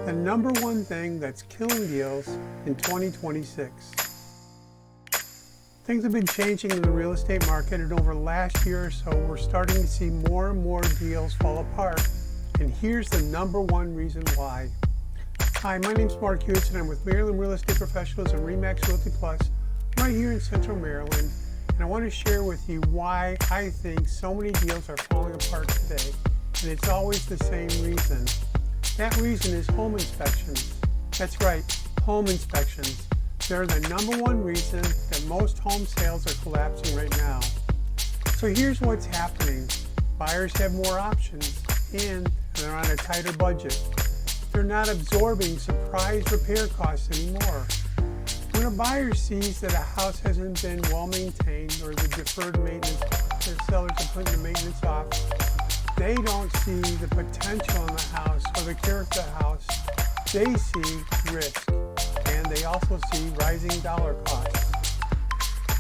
the number one thing that's killing deals in 2026. Things have been changing in the real estate market, and over the last year or so, we're starting to see more and more deals fall apart. And here's the number one reason why. Hi, my name's Mark Hewitts, and I'm with Maryland Real Estate Professionals and RE/MAX Realty Plus right here in Central Maryland. And I want to share with you why I think so many deals are falling apart today. And it's always the same reason. That reason is home inspections. That's right, home inspections. They're the number one reason that most home sales are collapsing right now. So here's what's happening. Buyers have more options and they're on a tighter budget. They're not absorbing surprise repair costs anymore. When a buyer sees that a house hasn't been well maintained or the deferred maintenance, the sellers are putting the maintenance off, they don't see the potential in the house or the character of the house. They see risk, and they also see rising dollar costs.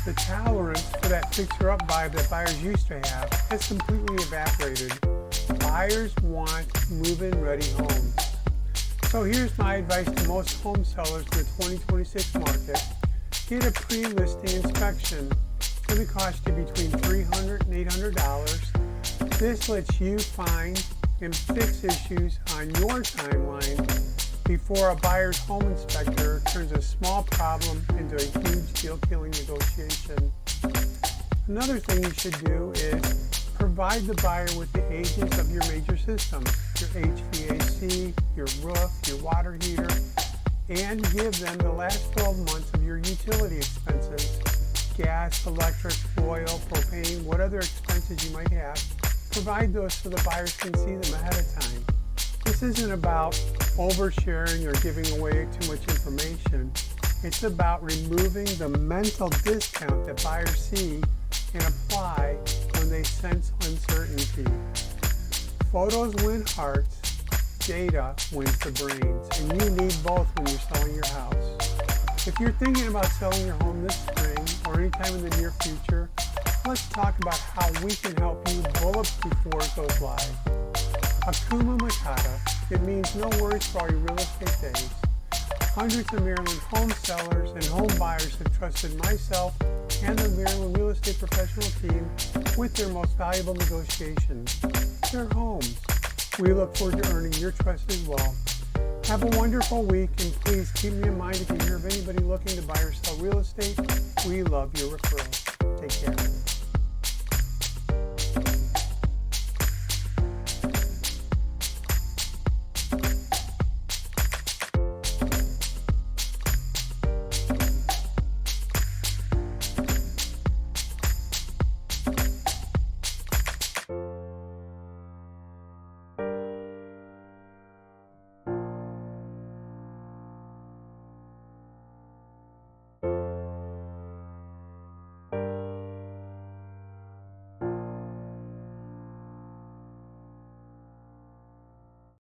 The tolerance for that fixer-up vibe that buyers used to have has completely evaporated. Buyers want move-in ready homes. So here's my advice to most home sellers in the 2026 market. Get a pre-listing inspection. It's going to cost you between $300 and $800. This lets you find and fix issues on your timeline before a buyer's home inspector turns a small problem into a huge deal-killing negotiation. Another thing you should do is provide the buyer with the ages of your major systems, your HVAC, your roof, your water heater, and give them the last 12 months of your utility expenses, gas, electric, oil, propane, what other expenses you might have. Provide those so the buyers can see them ahead of time. This isn't about oversharing or giving away too much information. It's about removing the mental discount that buyers see and apply when they sense uncertainty. Photos win hearts, data wins the brains, and you need both when you're selling your house. If you're thinking about selling your home this spring or anytime in the near future, let's talk about how we can help you bullet before it goes live. Hakuna Matata. It means no worries for all your real estate days. Hundreds of Maryland home sellers and home buyers have trusted myself and the Maryland Real Estate Professional team with their most valuable negotiations, their homes. We look forward to earning your trust as well. Have a wonderful week, and please keep me in mind if you hear of anybody looking to buy or sell real estate. We love your referrals. Take care.